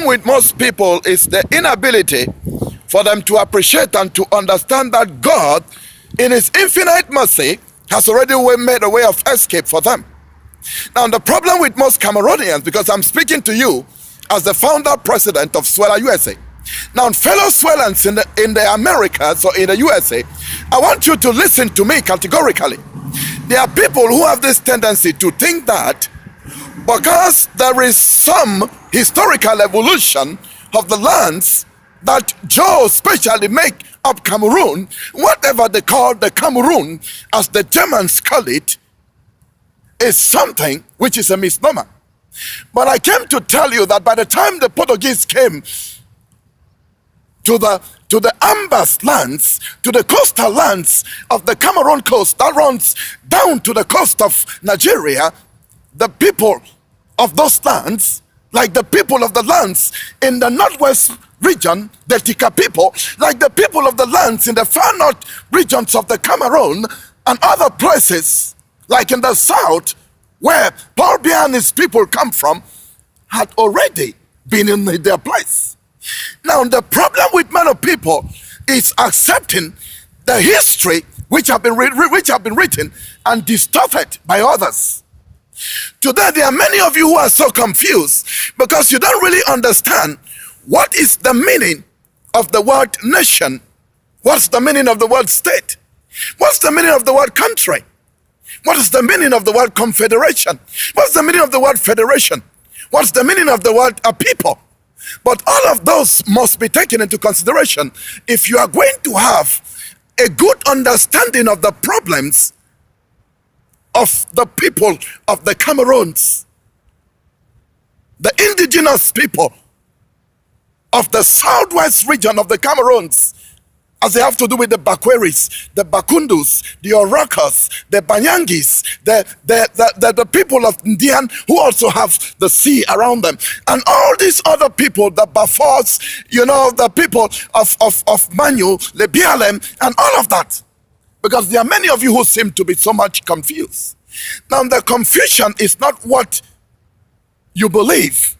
With most people is the inability for them to appreciate and to understand that God, in his infinite mercy, has already made a way of escape for them. Now, the problem with most Cameroonians, because I'm speaking to you as the founder president of Swelan USA. Now, fellow Swelans in the Americas or in the USA, I want you to listen to me categorically. There are people who have this tendency to think that because there is some historical evolution of the lands that Joe specially make up Cameroon, whatever they call the Cameroon, as the Germans call it, is something which is a misnomer. But I came to tell you that by the time the Portuguese came to the Ambas lands, to the coastal lands of the Cameroon coast that runs down to the coast of Nigeria, the people of those lands, like the people of the lands in the northwest region, the Tika people, like the people of the lands in the far north regions of the Cameroon and other places, like in the south, where Paul Biya and his people come from, had already been in their place. Now, the problem with many people is accepting the history which have been written and distorted by others. Today, there are many of you who are so confused because you don't really understand what is the meaning of the word nation. What's the meaning of the word state? What's the meaning of the word country? What is the meaning of the word confederation? What's the meaning of the word federation? What's the meaning of the word a people? But all of those must be taken into consideration if you are going to have a good understanding of the problems of the people of the Cameroons, the indigenous people of the southwest region of the Cameroons, as they have to do with the Bakweris, the Bakundus, the Orakas, the Banyangis, the people of Ndian who also have the sea around them, and all these other people, the Bafors, you know, the people of Manu, the Bialem, and all of that. Because there are many of you who seem to be so much confused. Now, the confusion is not what you believe.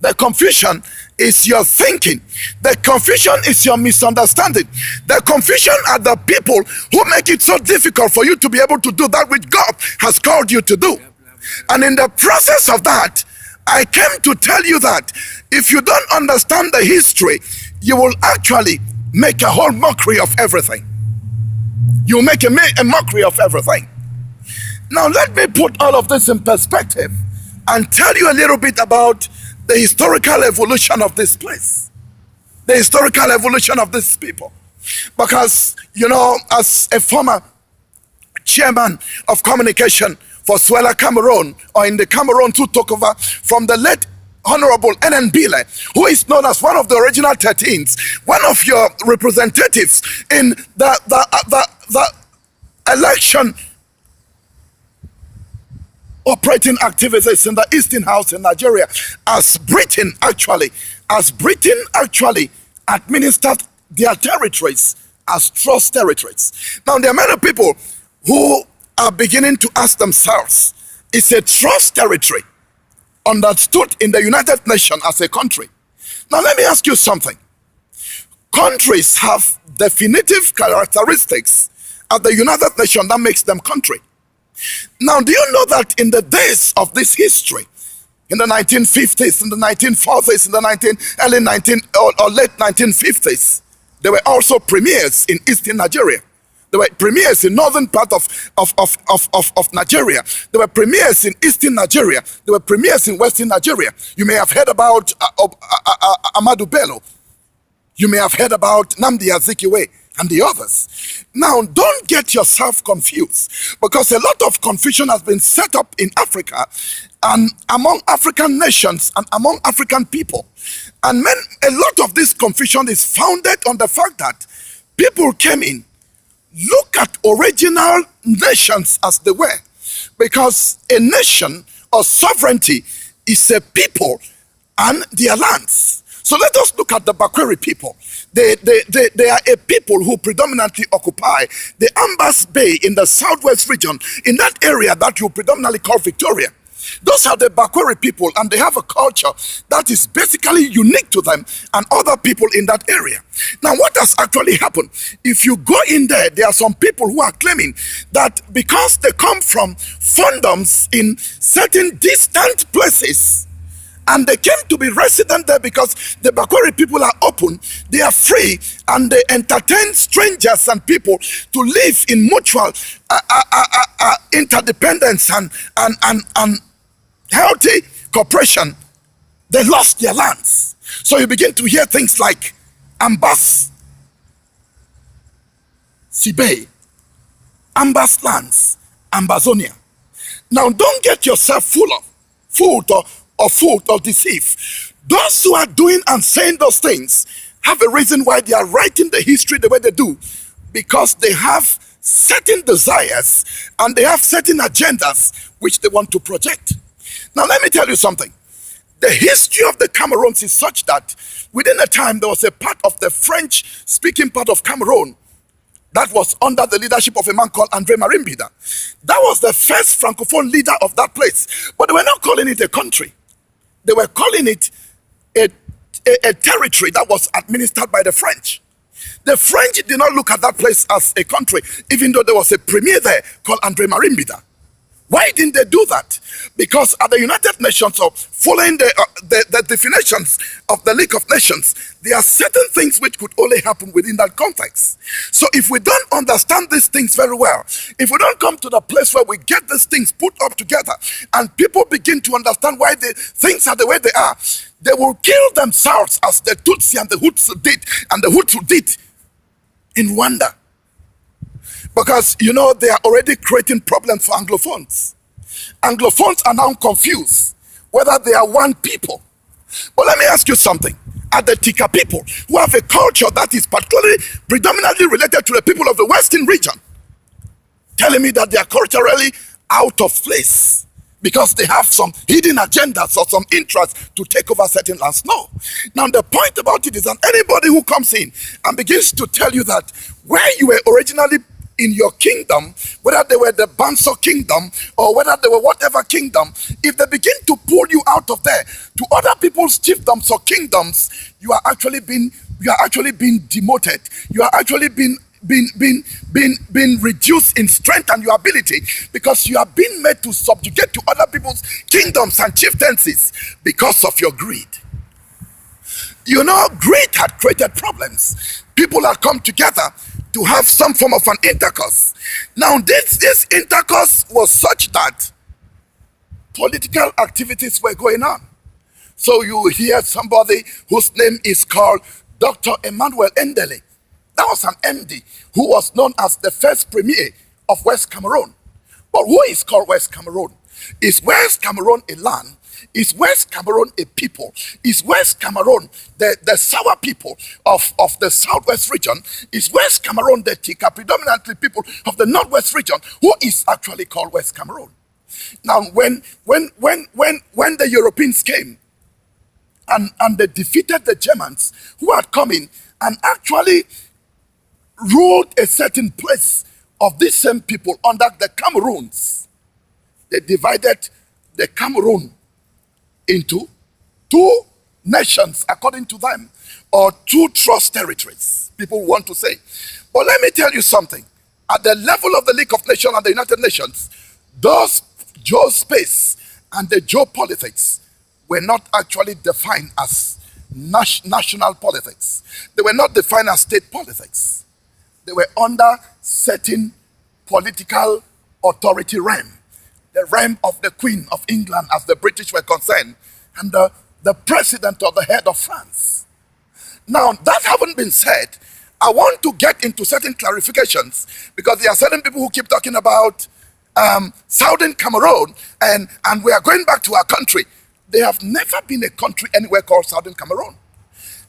The confusion is your thinking. The confusion is your misunderstanding. The confusion are the people who make it so difficult for you to be able to do that which God has called you to do. And in the process of that, I came to tell you that if you don't understand the history, you will actually make a whole mockery of everything. You make a mockery of everything. Now let me put all of this in perspective and tell you a little bit about the historical evolution of this place, the historical evolution of these people. Because, you know, as a former chairman of communication for Swelan Cameroon, or in the Cameroon who took over from the late Honorable N.N. Bile, who is known as one of the original 13s, one of your representatives in the election operating activities in the Eastern House in Nigeria, as Britain actually administered their territories as trust territories. Now, there are many people who are beginning to ask themselves, is a trust territory understood in the United Nations as a country? Now, let me ask you something. Countries have definitive characteristics at the United Nations that makes them country. Now, do you know that in the days of this history, in the 1950s, in the 1940s, in the early late 1950s, there were also premiers in Eastern Nigeria. There were premiers in northern part of Nigeria. There were premiers in Eastern Nigeria. There were premiers in Western Nigeria. You may have heard about Ahmadu Bello. You may have heard about Nnamdi Azikiwe and the others. Now, don't get yourself confused, because a lot of confusion has been set up in Africa and among African nations and among African people. And a lot of this confusion is founded on the fact that people came in, look at original nations as they were, because a nation or sovereignty is a people and their lands. So let us look at the Bakweri people. They are a people who predominantly occupy the Ambas Bay in the southwest region, in that area that you predominantly call Victoria. Those are the Bakweri people, and they have a culture that is basically unique to them and other people in that area. Now, what has actually happened? If you go in there are some people who are claiming that because they come from fondoms in certain distant places, and they came to be resident there because the Bakweri people are open, they are free, and they entertain strangers and people to live in mutual interdependence and healthy cooperation. They lost their lands. So you begin to hear things like Ambas, Sibay, Ambas lands, Ambazonia. Now don't get yourself fooled or deceived. Those who are doing and saying those things have a reason why they are writing the history the way they do, because they have certain desires and they have certain agendas which they want to project. Now let me tell you something. The history of the Cameroons is such that within a time there was a part of the French speaking part of Cameroon that was under the leadership of a man called Andre Marimbida. That was the first Francophone leader of that place. But they were not calling it a country. They were calling it a territory that was administered by the French. The French did not look at that place as a country, even though there was a premier there called Andre Marimbida. Why didn't they do that? Because at the United Nations, or following the definitions of the League of Nations, there are certain things which could only happen within that context. So if we don't understand these things very well, if we don't come to the place where we get these things put up together and people begin to understand why the things are the way they are, they will kill themselves as the Tutsi and the Hutu did, and the Hutu did in Rwanda. Because, you know, they are already creating problems for Anglophones. Anglophones are now confused whether they are one people. But let me ask you something. Are the Tika people, who have a culture that is particularly predominantly related to the people of the Western region, telling me that they are culturally out of place because they have some hidden agendas or some interest to take over certain lands? No. Now the point about it is that anybody who comes in and begins to tell you that where you were originally in your kingdom, whether they were the Banso kingdom or whether they were whatever kingdom, if they begin to pull you out of there to other people's chiefdoms or kingdoms, you are actually being demoted. You are actually being reduced in strength and your ability, because you are being made to subjugate to other people's kingdoms and chieftaincies because of your greed. You know, greed had created problems. People had come together to have some form of an intercourse. Now this intercourse was such that political activities were going on. So you hear somebody whose name is called Dr. Emmanuel Endele. That was an MD who was known as the first premier of West Cameroon. But who is called West Cameroon? Is West Cameroon a land? Is West Cameroon a people? Is West Cameroon the Sawa people of the Southwest region? Is West Cameroon the Tika, predominantly people of the Northwest region? Who is actually called West Cameroon? Now, when the Europeans came and they defeated the Germans who had come in and actually ruled a certain place of these same people under the Cameroons, they divided the Cameroon into two nations according to them, or two trust territories, people want to say. But let me tell you something. At the level of the League of Nations and the United Nations, those geospace and the geopolitics were not actually defined as national politics. They were not defined as state politics. They were under certain political authority realm. The realm of the Queen of England, as the British were concerned, and the president or the head of France. Now, that having been said, I want to get into certain clarifications, because there are certain people who keep talking about Southern Cameroon and we are going back to our country. There have never been a country anywhere called Southern Cameroon.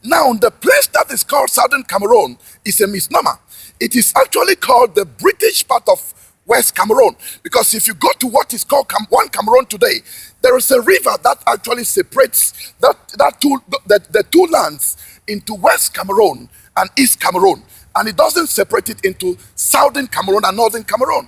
Now, the place that is called Southern Cameroon is a misnomer. It is actually called the British part of West Cameroon, because if you go to what is called One Cameroon today, there is a river that actually separates the two lands into West Cameroon and East Cameroon, and it doesn't separate it into Southern Cameroon and Northern Cameroon.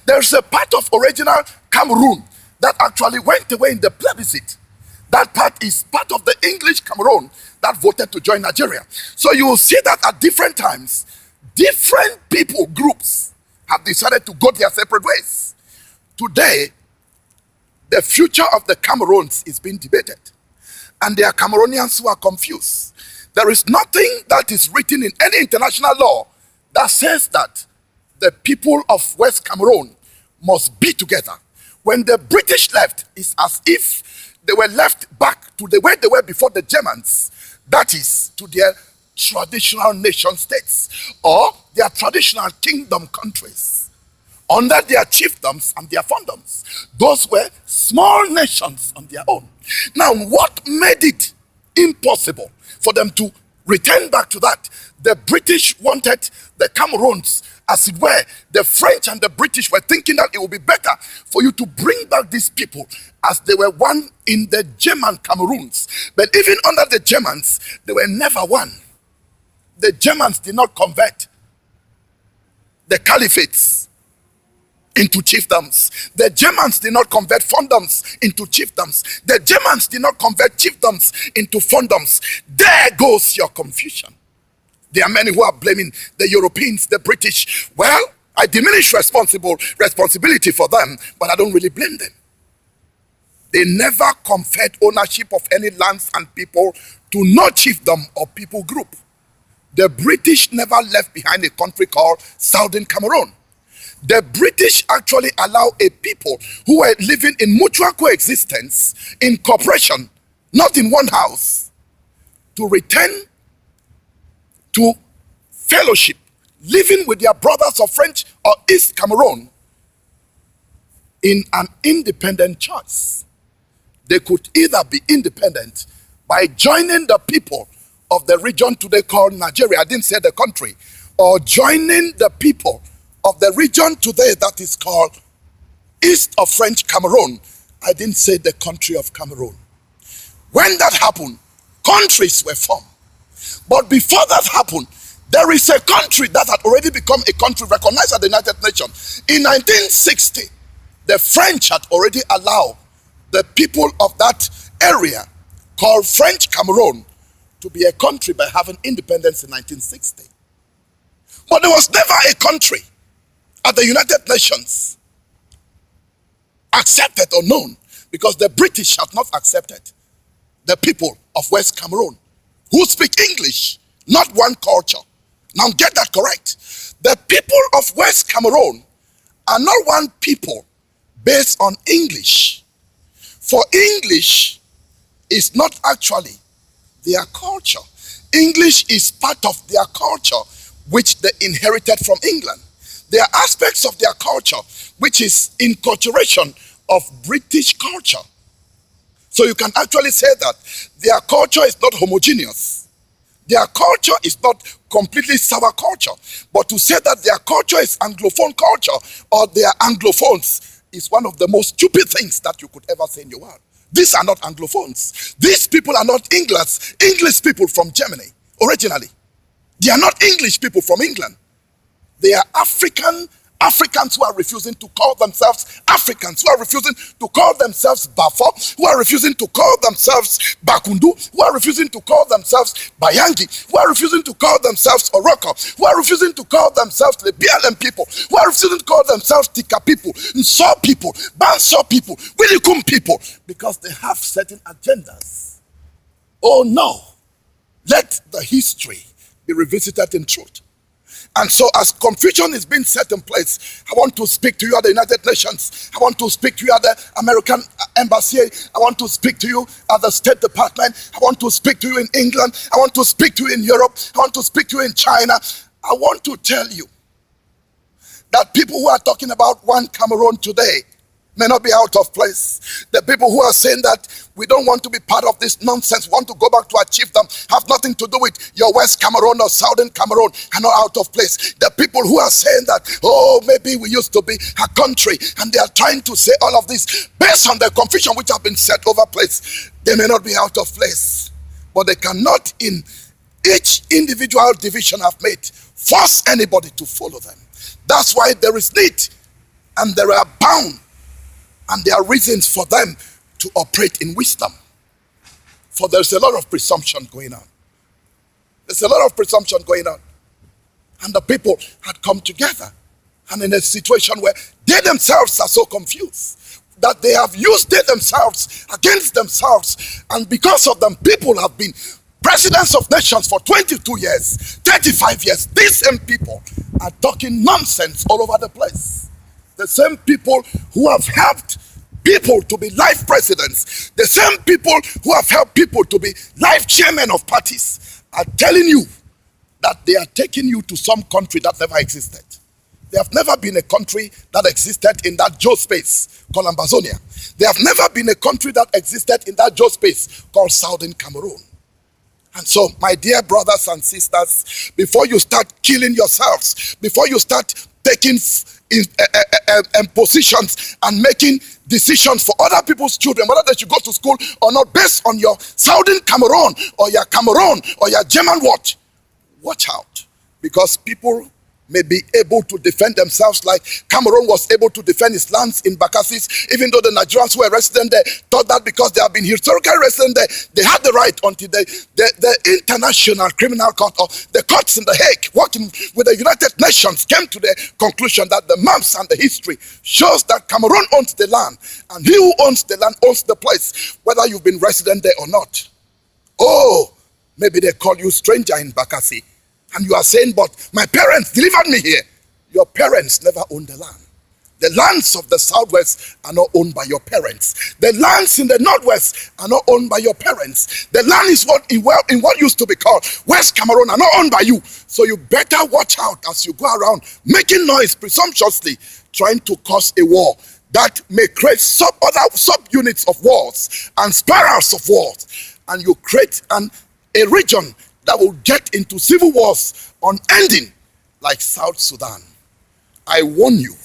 There's a part of original Cameroon that actually went away in the plebiscite. That part is part of the English Cameroon that voted to join Nigeria. So you will see that at different times, different people, groups, have decided to go their separate ways. Today, the future of the Cameroons is being debated. And there are Cameroonians who are confused. There is nothing that is written in any international law that says that the people of West Cameroon must be together. When the British left, it's as if they were left back to the way they were before the Germans. That is, to their traditional nation states or their traditional kingdom countries under their chiefdoms and their fiefdoms. Those were small nations on their own. Now, what made it impossible for them to return back to that? The British wanted the Cameroons, as it were. The French and the British were thinking that it would be better for you to bring back these people as they were one in the German Cameroons. But even under the Germans, they were never one. The Germans did not convert the caliphates into chiefdoms. The Germans did not convert fiefdoms into chiefdoms. The Germans did not convert chiefdoms into fiefdoms. There goes your confusion. There are many who are blaming the Europeans, the British. Well, I diminish responsibility for them, but I don't really blame them. They never conferred ownership of any lands and people to no chiefdom or people group. The British never left behind a country called Southern Cameroon. The British actually allowed a people who were living in mutual coexistence, in cooperation, not in one house, to return to fellowship, living with their brothers of French or East Cameroon in an independent choice. They could either be independent by joining the people of the region today called Nigeria, I didn't say the country, or joining the people of the region today that is called East of French Cameroon. I didn't say the country of Cameroon. When that happened, countries were formed. But before that happened, there is a country that had already become a country recognized at the United Nations. In 1960, the French had already allowed the people of that area called French Cameroon to be a country by having independence in 1960. But there was never a country at the United Nations accepted or known, because the British have not accepted the people of West Cameroon who speak English, not one culture. Now get that correct. The people of West Cameroon are not one people based on English. For English is not actually their culture. English is part of their culture which they inherited from England. There are aspects of their culture which is inculturation of British culture. So you can actually say that their culture is not homogeneous. Their culture is not completely sour culture. But to say that their culture is Anglophone culture or they are Anglophones is one of the most stupid things that you could ever say in your world. These are not Anglophones. These people are not English people from Germany originally. They are not English people from England. They are Africans who are refusing to call themselves Africans, who are refusing to call themselves Bafo, who are refusing to call themselves Bakundu, who are refusing to call themselves Bayangi, who are refusing to call themselves Oroko, who are refusing to call themselves Lebialan people, who are refusing to call themselves Tika people, Nso people, Banso people, Wilikum people, because they have certain agendas. Oh no, let the history be revisited in truth. And so as confusion is being set in place, I want to speak to you at the United Nations. I want to speak to you at the American Embassy. I want to speak to you at the State Department. I want to speak to you in England. I want to speak to you in Europe. I want to speak to you in China. I want to tell you that people who are talking about one Cameroon today may not be out of place. The people who are saying that we don't want to be part of this nonsense, want to go back to our chiefdom, have nothing to do with your West Cameroon or Southern Cameroon, are not out of place. The people who are saying that, oh, maybe we used to be a country, and they are trying to say all of this based on the confusion which have been set over place, they may not be out of place. But they cannot, in each individual division I've made, force anybody to follow them. That's why there is need, and there are bound And there are reasons for them to operate in wisdom. For there's a lot of presumption going on. There's a lot of presumption going on. And the people had come together and in a situation where they themselves are so confused that they have used they themselves against themselves. And because of them, people have been presidents of nations for 22 years, 35 years. These same people are talking nonsense all over the place. The same people who have helped people to be life presidents, the same people who have helped people to be life chairmen of parties are telling you that they are taking you to some country that never existed. There have never been a country that existed in that Joe space called Ambazonia. There have never been a country that existed in that Joe space called Southern Cameroon. And so, my dear brothers and sisters, before you start killing yourselves, before you start taking positions and making decisions for other people's children, whether they should go to school or not, based on your Southern Cameroon or your Cameroon or your German watch out, because people may be able to defend themselves like Cameroon was able to defend its lands in Bakassis, even though the Nigerians who were resident there thought that because they have been historically resident there, they had the right until the International Criminal Court or the courts in The Hague, working with the United Nations, came to the conclusion that the maps and the history shows that Cameroon owns the land, and he who owns the land owns the place, whether you've been resident there or not. Oh, maybe they call you stranger in Bakassi. And you are saying, but my parents delivered me here. Your parents never owned the land. The lands of the southwest are not owned by your parents. The lands in the northwest are not owned by your parents. The land is in what used to be called West Cameroon are not owned by you. So you better watch out as you go around making noise presumptuously, trying to cause a war that may create other sub-units of wars and spirals of wars. And you create a region that will get into civil wars unending like South Sudan. I warn you,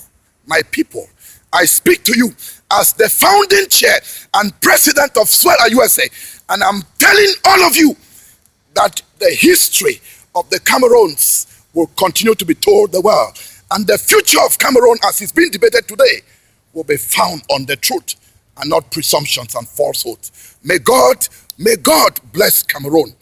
my people, I speak to you as the founding chair and president of Swelan USA, and I'm telling all of you that the history of the Cameroons will continue to be told the world, and the future of Cameroon as it's being debated today will be found on the truth and not presumptions and falsehoods. May God bless Cameroon.